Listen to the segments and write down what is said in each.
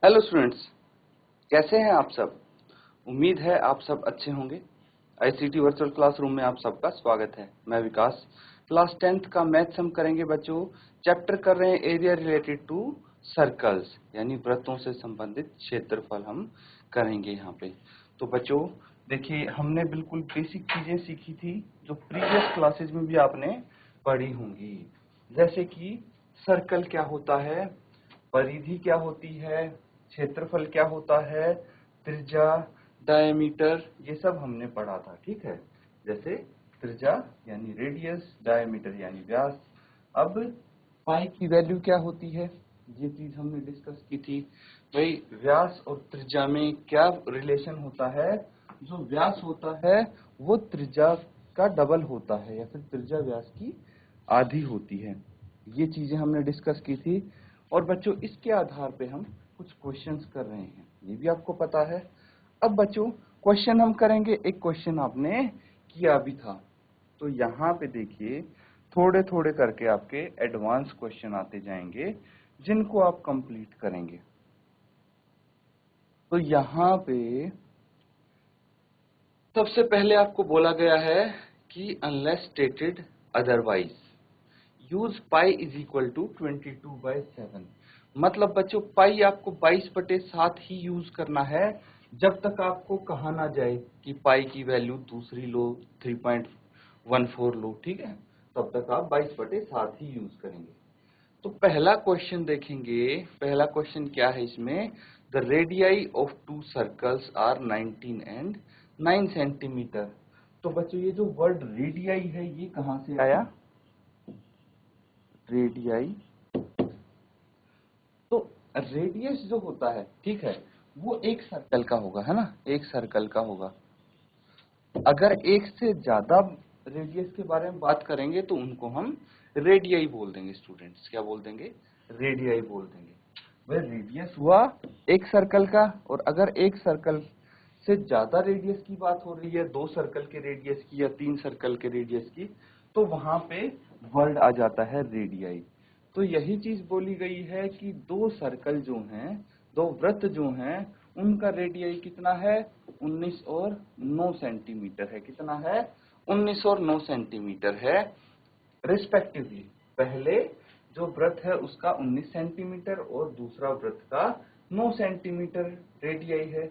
Hello students, कैसे हैं आप सब। उम्मीद है आप सब अच्छे होंगे। आईसीटी वर्चुअल क्लासरूम में आप सबका स्वागत है। मैं विकास। क्लास 10th का मैथ्स हम करेंगे बच्चों। चैप्टर कर रहे हैं एरिया रिलेटेड टू सर्कल्स, यानी वृत्तों से संबंधित क्षेत्रफल हम करेंगे यहाँ पे। तो बच्चों देखिए, हमने बिल्कुल बेसिक चीजें सीखी थी जो प्रीवियस क्लासेज में भी आपने पढ़ी होंगी, जैसे कि सर्कल क्या होता है, परिधि क्या होती है, क्षेत्रफल क्या होता है, त्रिज्या, डायमीटर, ये सब हमने पढ़ा था। ठीक है, जैसे त्रिज्या यानी रेडियस, डायमीटर यानी व्यास। अब पाई की वैल्यू क्या होती है, ये चीज हमने डिस्कस की थी। भाई व्यास और त्रिज्या में क्या रिलेशन होता है, जो व्यास होता है वो त्रिज्या का डबल होता है या फिर त्रिज्या व्यास की आधी होती है। ये चीजें हमने डिस्कस की थी और बच्चों इसके आधार पे हम कुछ क्वेश्चंस कर रहे हैं, ये भी आपको पता है। अब बच्चों क्वेश्चन हम करेंगे, एक क्वेश्चन आपने किया भी था। तो यहाँ पे देखिए, थोड़े थोड़े करके आपके एडवांस क्वेश्चन आते जाएंगे जिनको आप कंप्लीट करेंगे। तो यहाँ पे सबसे पहले आपको बोला गया है कि unless stated otherwise use pi is equal to 22/7। मतलब बच्चों पाई आपको 22/7 ही यूज करना है, जब तक आपको कहा ना जाए कि पाई की वैल्यू दूसरी लो, 3.14 लो। ठीक है, तब तक आप 22/7 ही यूज करेंगे। तो पहला क्वेश्चन देखेंगे। पहला क्वेश्चन क्या है इसमें, the radii of two circles are 19 and 9 centimetre. तो बच्चों ये जो वर्ड रेडियाई है ये कहां से आया, रेडियाई। तो रेडियस जो होता है, ठीक है, वो एक सर्कल का होगा, है ना, एक सर्कल का होगा। अगर एक से ज्यादा रेडियस के बारे में बात करेंगे तो उनको हम रेडियाई बोल देंगे। स्टूडेंट्स क्या बोल देंगे, रेडियाई बोल देंगे। वह रेडियस हुआ एक सर्कल का, और अगर एक सर्कल से ज्यादा रेडियस की बात हो रही है, 2 सर्कल के रेडियस की या 3 सर्कल के रेडियस की, तो वहां पे वर्ड आ जाता है रेडियाई। तो यही चीज बोली गई है कि 2 सर्कल जो हैं, 2 वृत्त जो हैं, उनका रेडियाई कितना है, 19 और 9 सेंटीमीटर है। कितना है, 19 और 9 सेंटीमीटर है रिस्पेक्टिवली। पहले जो वृत्त है उसका 19 सेंटीमीटर और दूसरा वृत्त का 9 सेंटीमीटर रेडियाई है।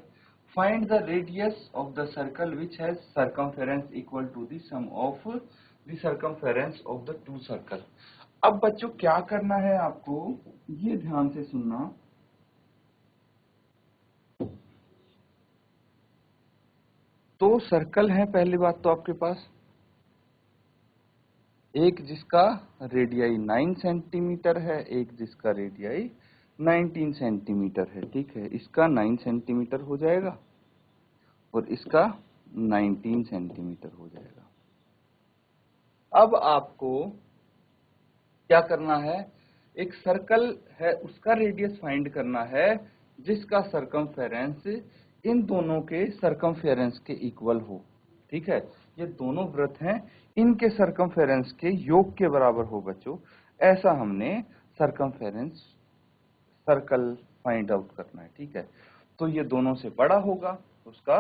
Find the radius of the circle which has circumference equal to the sum of the circumference of the two circle. अब बच्चों क्या करना है आपको, ये ध्यान से सुनना। तो सर्कल है पहली बात तो आपके पास, एक जिसका रेडियाई 9 सेंटीमीटर है, एक जिसका रेडियाई 19 सेंटीमीटर है। ठीक है, इसका 9 सेंटीमीटर हो जाएगा और इसका 19 सेंटीमीटर हो जाएगा। अब आपको क्या करना है, एक सर्कल है उसका रेडियस फाइंड करना है जिसका सरकमफेरेंस इन दोनों के सरकमफेरेंस के इक्वल हो। ठीक है, ये दोनों वृत्त हैं, इनके सरकमफेरेंस के योग के बराबर हो बच्चों। ऐसा हमने सरकमफेरेंस सर्कल फाइंड आउट करना है। ठीक है, तो ये दोनों से बड़ा होगा, उसका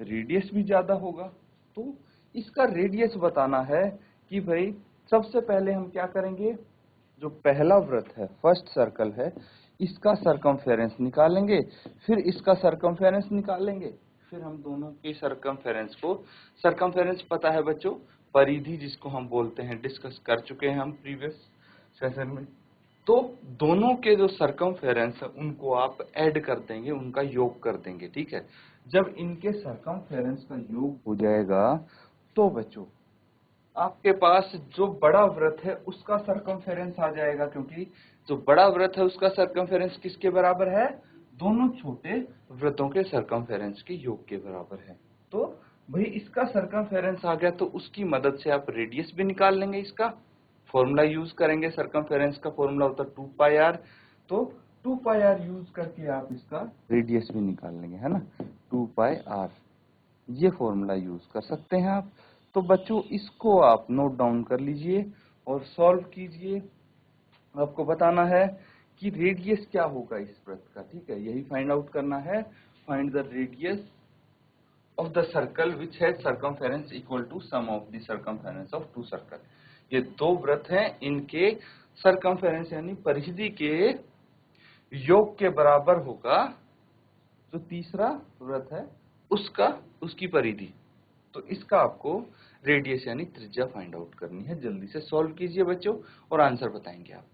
रेडियस भी ज्यादा होगा। तो इसका रेडियस बताना है कि भाई सबसे पहले हम क्या करेंगे, जो पहला वृत्त है, फर्स्ट सर्कल है, इसका सरकमफेरेंस निकालेंगे, फिर इसका सरकमफेरेंस निकालेंगे, फिर हम दोनों के सरकमफेरेंस को, सरकमफेरेंस पता है बच्चों, परिधि जिसको हम बोलते हैं, डिस्कस कर चुके हैं हम प्रीवियस सेशन में। तो दोनों के जो सरकमफेरेंस है उनको आप ऐड कर देंगे, उनका योग कर देंगे। ठीक है, जब इनके सरकमफेरेंस का योग हो जाएगा तो बच्चों आपके पास जो बड़ा वृत्त है उसका सरकमफेरेंस आ जाएगा, क्योंकि जो बड़ा वृत्त है उसका सरकमफेरेंस किसके बराबर है, दोनों छोटे वृत्तों के सरकमफेरेंस के योग के बराबर है। तो भाई इसका सरकमफेरेंस आ गया तो उसकी मदद से आप रेडियस भी निकाल लेंगे। इसका फॉर्मूला यूज करेंगे, सरकमफेरेंस का फॉर्मूला होता है 2πr। तो 2πr यूज करके आप इसका रेडियस भी निकाल लेंगे, है ना, 2πr, ये फॉर्मूला यूज कर सकते हैं आप। तो बच्चों इसको आप नोट डाउन कर लीजिए और सॉल्व कीजिए। आपको बताना है कि रेडियस क्या होगा इस वृत्त का, ठीक है, यही फाइंड आउट करना है। Find the radius of the circle which has circumference equal to sum of the circumference of two circle. ये दो वृत्त हैं, इनके सर्कमफेरेंस यानी परिधि के योग के बराबर होगा जो तीसरा वृत्त है उसकी परिधि। तो इसका आपको रेडियस यानी त्रिज्या फाइंड आउट करनी है। जल्दी से सॉल्व कीजिए बच्चों और आंसर बताएंगे आप।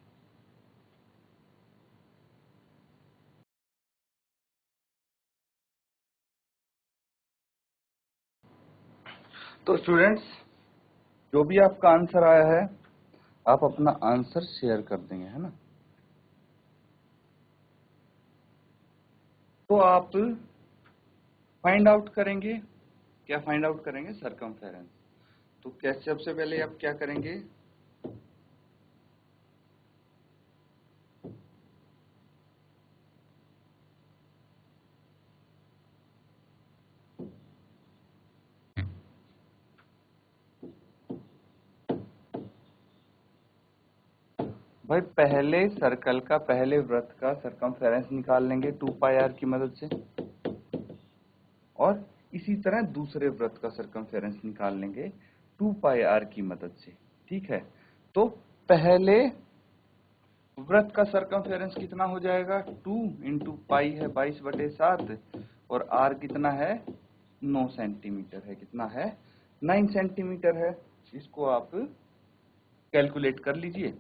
तो स्टूडेंट्स, जो भी आपका आंसर आया है आप अपना आंसर शेयर कर देंगे, है ना। तो आप फाइंड आउट करेंगे, क्या फाइंड आउट करेंगे? सर्कमफेरेंस। तो कैसे, सबसे पहले आप क्या करेंगे? भाई पहले सर्कल का, पहले वृत्त का सर्कमफेरेंस निकाल लेंगे 2 पाई आर की मदद से, और इसी तरह दूसरे वृत्त का सर्कमफेरेंस निकाल लेंगे 2 पाई आर की मदद से, ठीक है। तो पहले वृत्त का सर्कमफेरेंस कितना हो जाएगा? 2 इंटू पाई है 22/7 और आर कितना है? 9 सेंटीमीटर है। कितना है? 9 सेंटीमीटर है। इसको आप कैलकुलेट कर लीजिए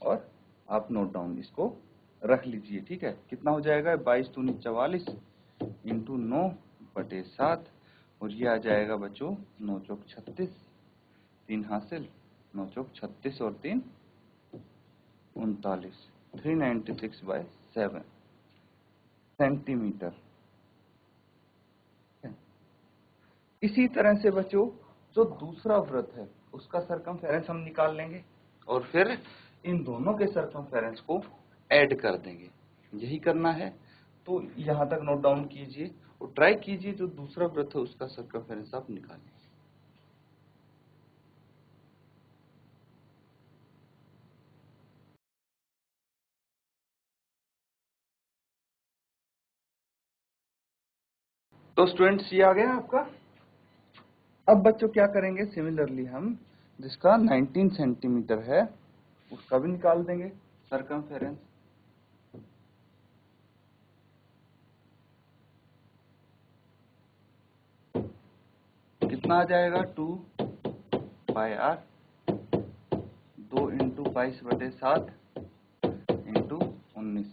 और आप नोट डाउन इसको रख लीजिए, ठीक है। कितना हो जाएगा? 22 दूनी 44 इंटू 9/7 और ये आ जाएगा बच्चों 9 चौक 36, 3 हासिल, 9 चौक 36 और 3 39, 396/7 सेंटीमीटर। इसी तरह से बच्चों जो दूसरा वृत्त है उसका सर्कमफेरेंस हम निकाल लेंगे और फिर इन दोनों के सर्कमफेरेंस को ऐड कर देंगे। यही करना है। तो यहां तक नोट डाउन कीजिए और ट्राई कीजिए जो दूसरा वृत्त है उसका सर्कमफेरेंस आप निकालें। तो स्टूडेंट्स ये आ गया आपका। अब बच्चों क्या करेंगे? सिमिलरली हम जिसका 19 सेंटीमीटर है उसका भी निकाल देंगे सर्कमफेरेंस। कितना आ जाएगा? 2 पाई आर, 2 इंटू 22/7 इंटू 19।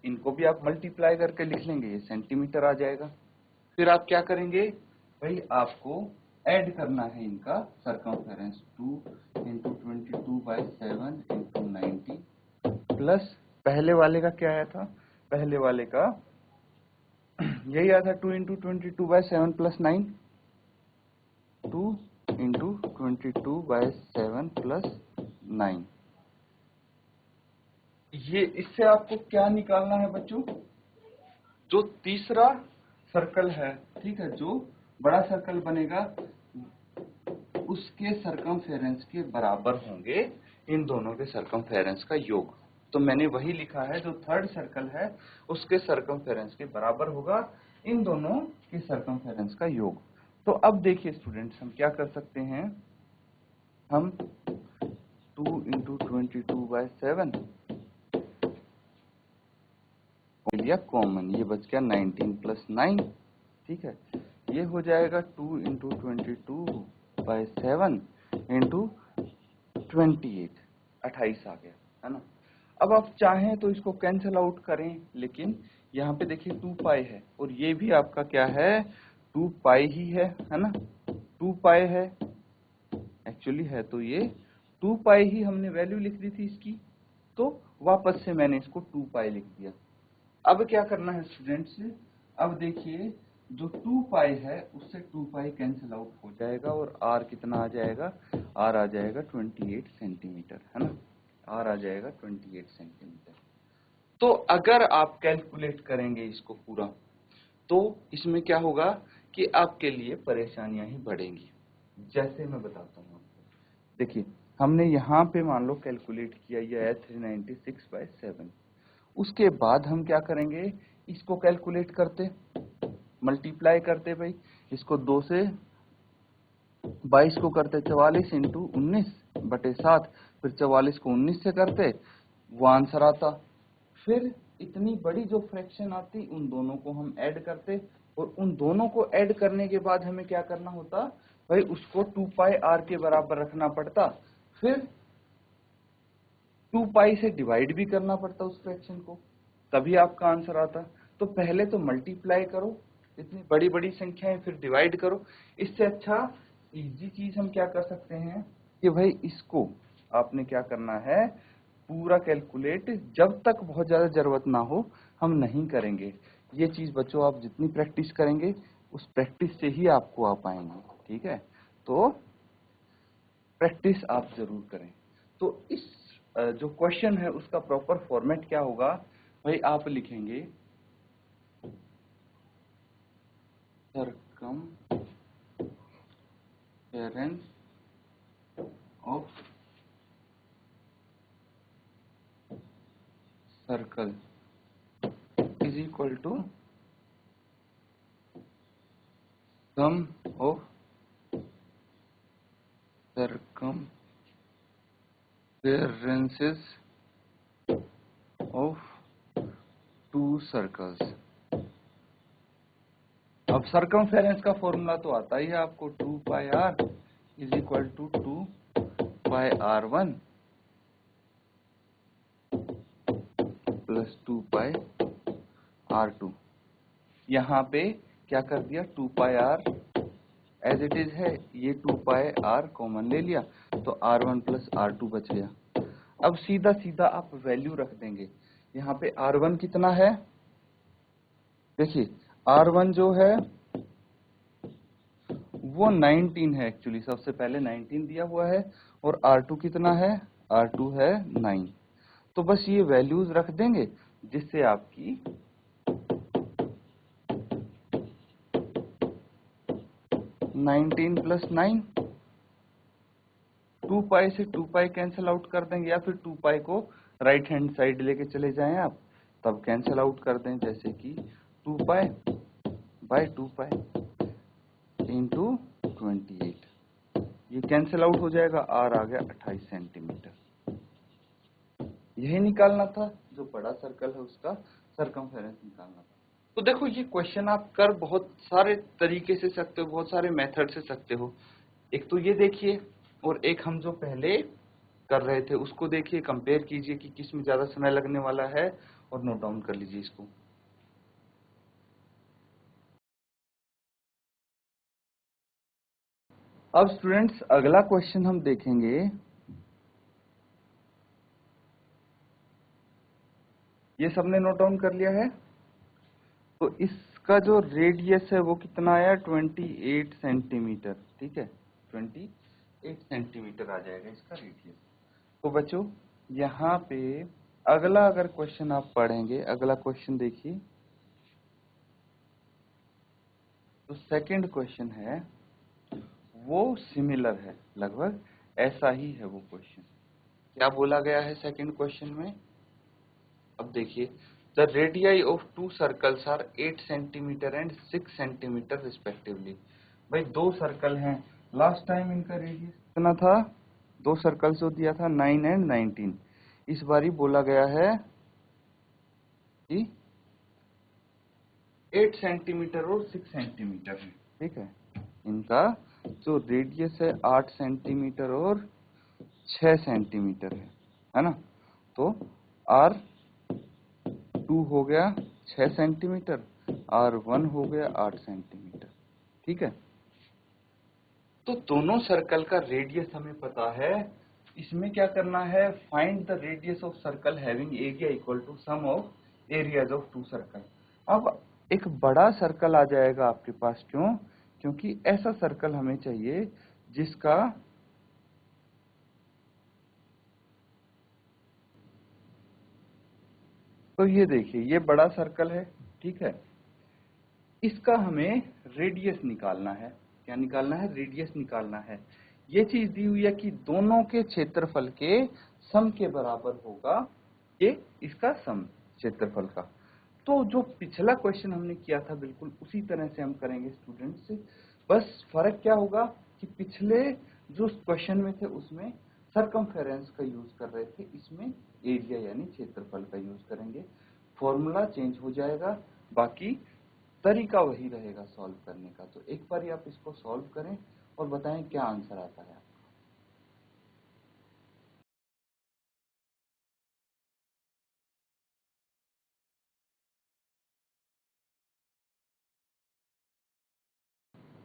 इनको भी आप मल्टीप्लाई करके लिख लेंगे, ये सेंटीमीटर आ जाएगा। फिर आप क्या करेंगे? भाई आपको ऐड करना है इनका सर्कमफेरेंस। 2 इंटू 22/7 इंटू 90 प्लस पहले वाले का क्या आया था? पहले वाले का यही आया था 2 इंटू 22/7 प्लस 9, 2 इंटू 22/7 प्लस 9। ये इससे आपको क्या निकालना है बच्चों? जो तीसरा सर्कल है, ठीक है, जो बड़ा सर्कल बनेगा उसके सर्कमफेरेंस के बराबर होंगे इन दोनों के सर्कमफेरेंस का योग। तो मैंने वही लिखा है, जो थर्ड सर्कल है उसके सर्कमफेरेंस के बराबर होगा इन दोनों के सर्कमफेरेंस का योग। तो अब देखिए स्टूडेंट्स, हम क्या कर सकते हैं? हम 2 इंटू 22/7 लिया कॉमन, ये बच गया 19 प्लस 9, ठीक है। ये हो जाएगा 2 इंटू 22/7 इंटू 28, 28 आ गया, है ना। अब आप चाहें तो इसको कैंसिल आउट करें, लेकिन यहाँ पे देखिए 2 पाई है और ये भी आपका क्या है? 2 पाई ही है ना। 2 पाई है एक्चुअली, है तो ये 2 पाई ही हमने वैल्यू लिख दी थी इसकी, तो वापस से मैंने इसको 2 पाई लिख दिया। अब क्या करना है स्टूडेंट्स? अब देखिए जो 2 पाई है उससे 2 पाई कैंसिल आउट हो जाएगा और r कितना आ जाएगा? r आ जाएगा 28 सेंटीमीटर, है ना। r आ जाएगा 28 सेंटीमीटर। तो अगर आप कैलकुलेट करेंगे इसको पूरा, तो इसमें क्या होगा कि आपके लिए परेशानियां ही बढ़ेंगी। जैसे मैं बताता हूँ आपको। देखिए हमने यहाँ पे मान लो कैलकुलेट किया, ये है 396/7, उसके बाद हम क्या करेंगे, इसको कैलकुलेट करते, मल्टीप्लाई करते भाई, इसको 2 से 22 को करते 44 इंटू 19/7, फिर 44 को 19 से करते, वो आंसर आता। फिर इतनी बड़ी जो फ्रैक्शन आती उन दोनों को हम ऐड करते, और उन दोनों को ऐड करने के बाद हमें क्या करना होता भाई, उसको 2 पाई r के बराबर रखना पड़ता, फिर 2 पाई से डिवाइड भी करना पड़ता उस फ्रैक्शन को, तभी आपका आंसर आता। तो पहले तो मल्टीप्लाई करो इतनी बड़ी बड़ी संख्याएं, फिर डिवाइड करो। इससे अच्छा इजी चीज हम क्या कर सकते हैं कि भाई इसको आपने क्या करना है, पूरा कैलकुलेट, जब तक बहुत ज्यादा जरूरत ना हो हम नहीं करेंगे। ये चीज बच्चों आप जितनी प्रैक्टिस करेंगे उस प्रैक्टिस से ही आपको आ पाएंगे, ठीक है। तो प्रैक्टिस आप जरूर करें। तो इस जो क्वेश्चन है उसका प्रॉपर फॉर्मेट क्या होगा भाई, आप लिखेंगे circumference of circle is equal to sum of circumferences of two circles। अब सर्कमफेरेंस का फॉर्मूला तो आता ही है आपको, 2 pi r is equal to 2 pi r1 plus 2 pi r2। यहाँ पे क्या कर दिया, 2 pi r as it is है, ये 2 पाई r कॉमन ले लिया, तो r1 प्लस r2 बच गया। अब सीधा सीधा आप वैल्यू रख देंगे। यहाँ पे r1 कितना है, देखिए r1 जो है वो 19 है, एक्चुअली सबसे पहले 19 दिया हुआ है, और R2 कितना है, R2 है 9। तो बस ये वैल्यूज रख देंगे जिससे आपकी 19 प्लस 9, 2 पाई से 2 पाई कैंसिल आउट कर देंगे, या फिर 2 पाई को राइट हैंड साइड लेके चले जाएं आप, तब कैंसिल आउट कर दें, जैसे कि 2 पाई बाय 2 पाई इंटू 28, ये कैंसिल आउट हो जाएगा, r आ गया 28 सेंटीमीटर। यही निकालना था, जो बड़ा सर्कल है उसका सर्कमफेरेंस निकालना था। तो देखो ये क्वेश्चन आप कर बहुत सारे तरीके से सकते हो, बहुत सारे मेथड से सकते हो। एक तो ये देखिए, और एक हम जो पहले कर रहे थे उसको देखिए, कंपेयर कीजिए कि किस में ज्यादा समय लगने वाला है, और नोट डाउन कर लीजिए इसको। अब स्टूडेंट्स अगला क्वेश्चन हम देखेंगे, ये सबने नोट डाउन कर लिया है। तो इसका जो रेडियस है वो कितना आया, 28 सेंटीमीटर, ठीक है, 28 सेंटीमीटर आ जाएगा इसका रेडियस। तो बच्चों यहाँ पे अगला अगर क्वेश्चन आप पढ़ेंगे, अगला क्वेश्चन देखिए, तो सेकंड क्वेश्चन है वो सिमिलर है, लगभग ऐसा ही है वो क्वेश्चन। क्या बोला गया है सेकंड क्वेश्चन में, अब देखिए, the radii of two circles are 8 centimetre and 6 centimetre respectively. भाई दो सर्कल हैं, लास्ट टाइम इनका रेडियस कितना था, दो सर्कल जो दिया था 9 एंड 19, इस बारी बोला गया है कि 8 सेंटीमीटर और 6 सेंटीमीटर है, ठीक है। इनका जो रेडियस है 8 सेंटीमीटर और 6 सेंटीमीटर है ना। तो R2 हो गया 6 सेंटीमीटर, R1 हो गया 8 सेंटीमीटर, ठीक है। तो दोनों सर्कल का रेडियस हमें पता है, इसमें क्या करना है, find the radius of circle having area equal to sum of areas of two circle. अब एक बड़ा सर्कल आ जाएगा आपके पास, क्यों, क्योंकि ऐसा सर्कल हमें चाहिए जिसका तो ये देखिए ये बड़ा सर्कल है, ठीक है, इसका हमें रेडियस निकालना है। क्या निकालना है, रेडियस निकालना है। ये चीज दी हुई है कि दोनों के क्षेत्रफल के सम के बराबर होगा ये इसका सम। क्षेत्रफल का। तो जो पिछला क्वेश्चन हमने किया था बिल्कुल उसी तरह से हम करेंगे स्टूडेंट्स। बस फर्क क्या होगा कि पिछले जो क्वेश्चन में थे उसमें सरकमफेरेंस का यूज कर रहे थे, इसमें एरिया यानी क्षेत्रफल का यूज करेंगे। फॉर्मूला चेंज हो जाएगा, बाकी तरीका वही रहेगा सॉल्व करने का। तो एक बार आप इसको सॉल्व करें और बताएं क्या आंसर आता है।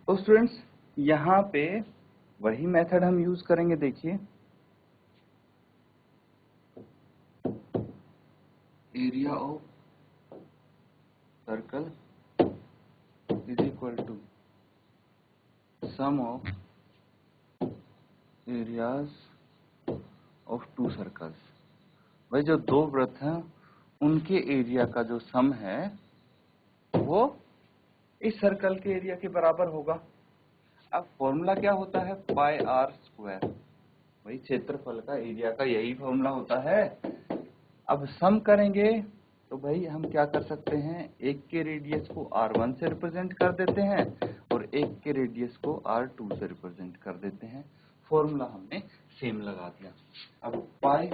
तो स्टूडेंट्स यहाँ पे वही मेथड हम यूज करेंगे। देखिए area of circle is equal to sum of areas of two circles. भाई जो दो वृत्त हैं उनके एरिया का जो सम है वो इस सर्कल के एरिया के बराबर होगा। अब फॉर्मूला क्या होता है, पाई आर स्क्वायर। वही क्षेत्रफल का एरिया का यही फॉर्मूला होता है। अब सम करेंगे तो भाई हम क्या कर सकते हैं, एक के रेडियस को r1 से रिप्रेजेंट कर देते हैं और एक के रेडियस को r2 से रिप्रेजेंट कर देते हैं। फॉर्मूला हमने सेम लगा दिया। अब pi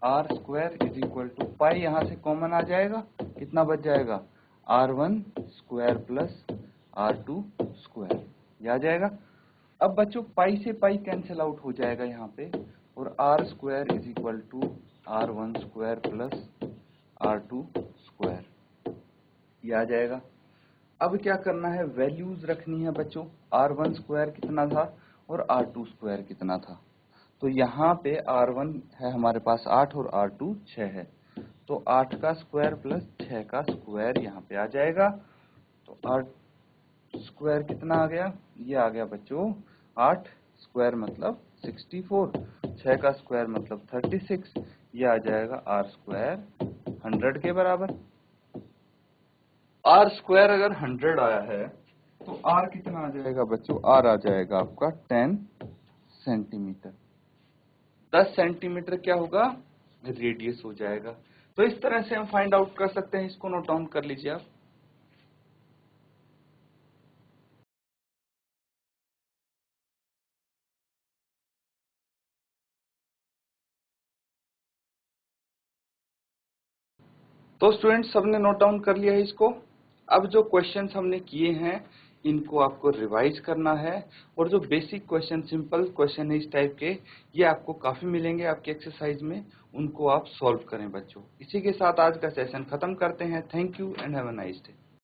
r square is equal to pi यहाँ से कॉमन आ जाएगा, कितना बच जाएगा, r1 square plus r2 square, ये आ जाएगा। अब बच्चों पाई से पाई कैंसिल आउट हो जाएगा यहाँ पे, और r square is equal to r1 square plus r2 square, ये आ जाएगा। अब क्या करना है, वैल्यूज रखनी है बच्चों। r1 स्क्वायर कितना था और r2 स्क्वायर कितना था। तो यहाँ पे r1 है हमारे पास 8 और r2 6 है। तो 8 का स्क्वायर प्लस 6 का स्क्वायर यहाँ पे आ जाएगा। तो r स्क्वायर कितना आ गया, ये आ गया बच्चों 8 स्क्वायर मतलब 64, 6 का स्क्वायर मतलब 36, ये आ जाएगा r स्क्वायर 100 के बराबर। r स्क्वायर अगर 100 आया है तो r कितना आ जाएगा बच्चों, r आ जाएगा आपका 10 सेंटीमीटर। 10 सेंटीमीटर क्या होगा, रेडियस हो जाएगा। तो इस तरह से हम फाइंड आउट कर सकते हैं, इसको नोट डाउन कर लीजिए आप। तो स्टूडेंट्स सबने नोट डाउन कर लिया है इसको। अब जो क्वेश्चंस हमने किए हैं इनको आपको रिवाइज करना है, और जो बेसिक क्वेश्चन, सिंपल क्वेश्चन है इस टाइप के, ये आपको काफी मिलेंगे आपकी एक्सरसाइज में, उनको आप सॉल्व करें बच्चों। इसी के साथ आज का सेशन खत्म करते हैं। Thank you and have a nice day.